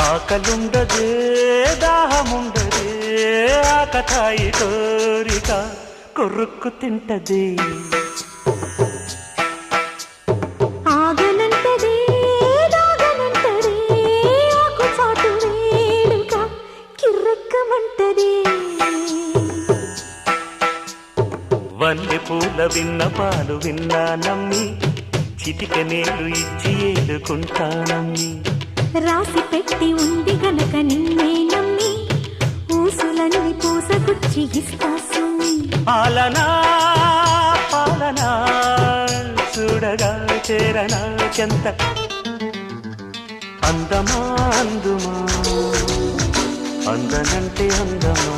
ఆకలుండదే దాహముండదే ఆకతాయి కోరిక కొరుక్కు తింటది ఆగనంటదే దాగనంటదే ఆకుచాటు వేడుక కిర్రెక్కమంటదే వన్నె పూల విన్నపాలు విన్నా నమ్మి చిటిక నేలు ఇచ్చి ఏలుకుంటానమ్మి రాసి పెట్టి ఉంది గనక నిన్నే నమ్మి ఊసులన్నీ పూసగుచ్చి ఇస్తా సుమ్మి పాలనా పాలనా చూడగా చేరనా చెంత అందమా అందుమా అందనంటే అందమా